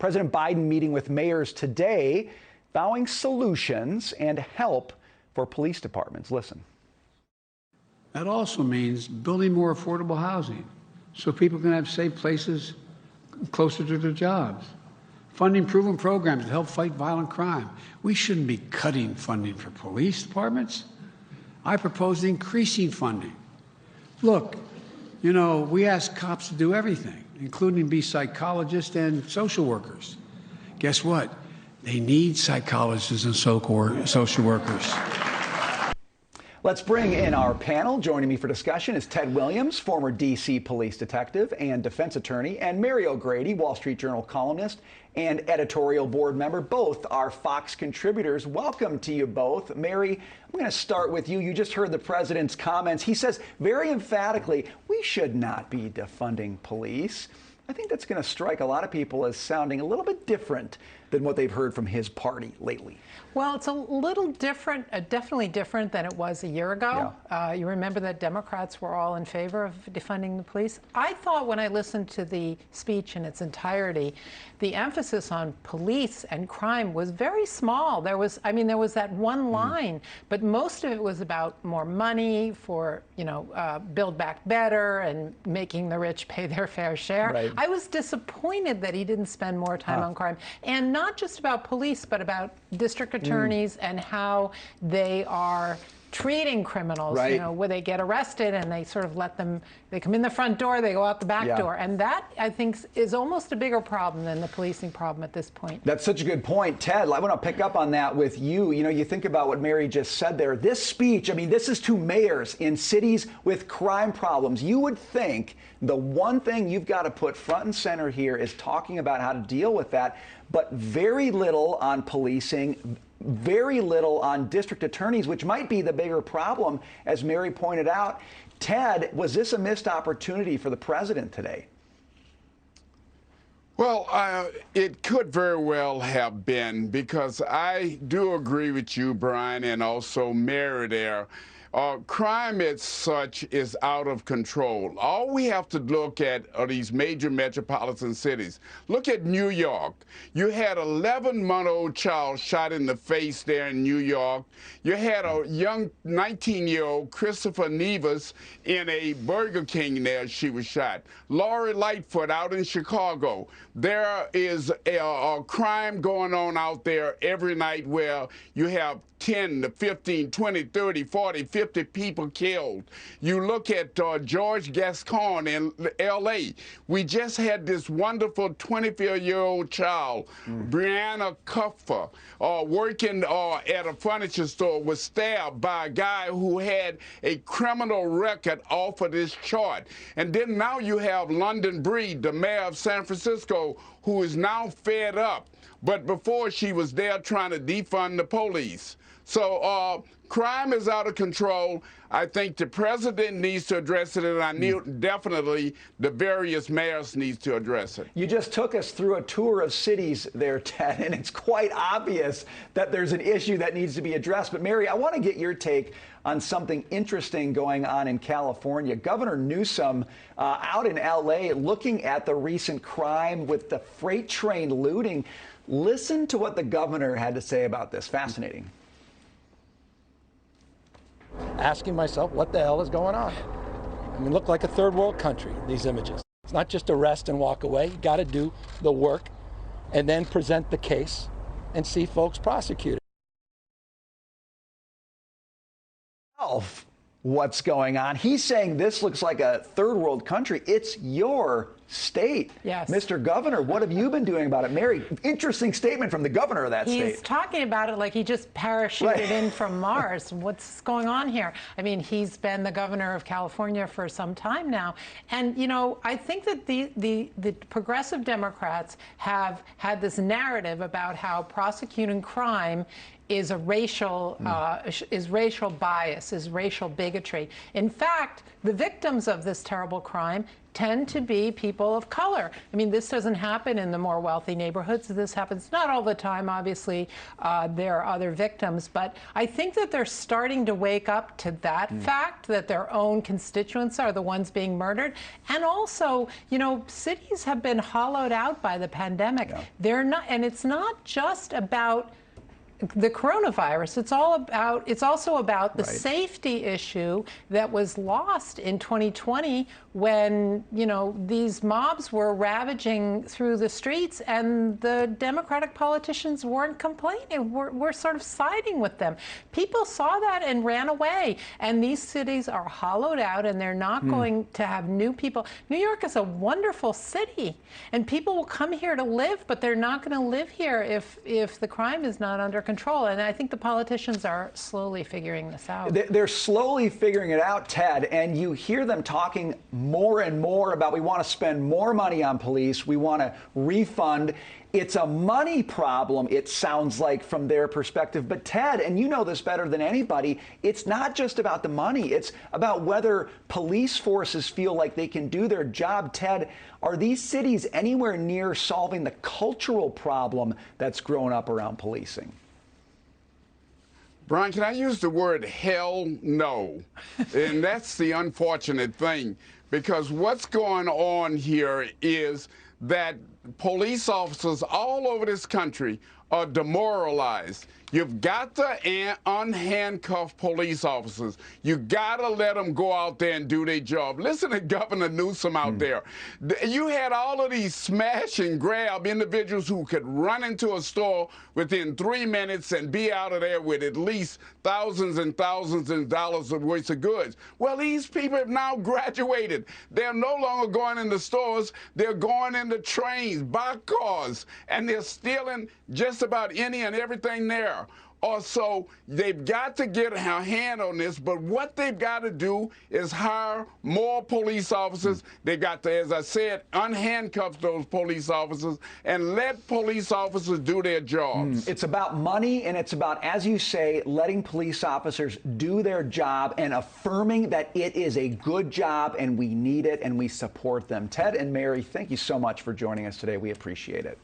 President Biden meeting with mayors today, vowing solutions and help for police departments. Listen. That also means building more affordable housing so people can have safe places closer to their jobs. Funding proven programs to help fight violent crime. We shouldn't be cutting funding for police departments. I propose increasing funding. Look, you know, we ask cops to do everything, including be psychologists and social workers. Guess what? They need psychologists and social workers. Let's bring in our panel. Joining me for discussion is Ted Williams, former D.C. police detective and defense attorney, and Mary O'Grady, Wall Street Journal columnist and editorial board member. Both are Fox contributors. Welcome to you both. Mary, I'm going to start with you. You just heard the president's comments. He says very emphatically, we should not be defunding police. I think that's going to strike a lot of people as sounding a little bit different than what they've heard from his party lately. Well, it's a little different, definitely different than it was a year ago. Yeah. You remember that Democrats were all in favor of defunding the police. I thought when I listened to the speech in its entirety, the emphasis on police and crime was very small. There was that one line, but most of it was about more money for, Build Back Better and making the rich pay their fair share. Right. I was disappointed that he didn't spend more time on crime, and not just about police, but about district attorneys and how they are treating criminals, right, where they get arrested and they sort of they come in the front door, they go out the back door. And that, I think, is almost a bigger problem than the policing problem at this point. That's such a good point. Ted, I want to pick up on that with you. You think about what Mary just said there. This speech, this is to mayors in cities with crime problems. You would think the one thing you've got to put front and center here is talking about how to deal with that, but very little on policing, very little on district attorneys, which might be the bigger problem, as Mary pointed out. Ted, was this a missed opportunity for the president today? Well, it could very well have been, because I do agree with you, Brian, and also Mary there. Crime as such is out of control. All we have to look at are these major metropolitan cities. Look at New York. You had an 11-month-old child shot in the face there in New York. You had a young 19-year-old, Christopher Nevis, in a Burger King there. She was shot. Lori Lightfoot out in Chicago. There is a crime going on out there every night where you have 10 to 15, 20, 30, 40, 50 people killed. You look at George Gascon in L.A. We just had this wonderful 24-year-old child, Brianna Kupfer, working at a furniture store, was stabbed by a guy who had a criminal record off of this chart. And then now you have London Breed, the mayor of San Francisco, who is now fed up. But before, she was there trying to defund the police. So crime is out of control. I think the president needs to address it, and I need definitely the various mayors needs to address it. You just took us through a tour of cities there, Ted, and it's quite obvious that there's an issue that needs to be addressed. But Mary, I want to get your take on something interesting going on in California. Governor Newsom out in L.A. looking at the recent crime with the freight train looting. Listen to what the governor had to say about this. Fascinating. Asking myself, what the hell is going on? Look like a third world country, these images. It's not just arrest and walk away. You got to do the work and then present the case and see folks prosecuted. What's going on? He's saying this looks like a third world country. It's your state. Yes. Mr. Governor, what have you been doing about it? Mary, interesting statement from the governor of that state. He's talking about it like he just parachuted in from Mars. What's going on here? He's been the governor of California for some time now. And, I think that the progressive Democrats have had this narrative about how prosecuting crime is a racial bias, is racial bigotry. In fact, the victims of this terrible crime tend to be people of color. I mean, this doesn't happen in the more wealthy neighborhoods. This happens not all the time. Obviously, there are other victims, but I think that they're starting to wake up to that fact, that their own constituents are the ones being murdered. And also, you know, cities have been hollowed out by the pandemic. Yeah. They're not, and it's not just about the coronavirus. It's also about the safety issue that was lost in 2020 when, you know, these mobs were ravaging through the streets and the Democratic politicians weren't complaining. We're sort of siding with them. People saw that and ran away. And these cities are hollowed out and they're not going to have new people. New York is a wonderful city and people will come here to live, but they're not going to live here if the crime is not under control. And I think the politicians are slowly figuring this out. They're slowly figuring it out, Ted, and you hear them talking more and more about we want to spend more money on police, we want to refund. It's a money problem, it sounds like, from their perspective. But Ted, and you know this better than anybody, it's not just about the money. It's about whether police forces feel like they can do their job. Ted, are these cities anywhere near solving the cultural problem that's grown up around policing? Brian, can I use the word hell no? And that's the unfortunate thing, because what's going on here is that police officers all over this country are demoralized. You've got to unhandcuff police officers. You got to let them go out there and do their job. Listen to Governor Newsom out there. You had all of these smash and grab individuals who could run into a store within 3 minutes and be out of there with at least thousands and thousands of dollars worth of goods. Well, these people have now graduated. They're no longer going into stores. They're going into trains, boxcars, and they're stealing just about any and everything there. Or so they've got to get a hand on this, but what they've got to do is hire more police officers. They've got to, as I said, unhandcuff those police officers and let police officers do their jobs. It's about money, and it's about, as you say, letting police officers do their job and affirming that it is a good job and we need it and we support them. Ted and Mary, thank you so much for joining us today. We appreciate it.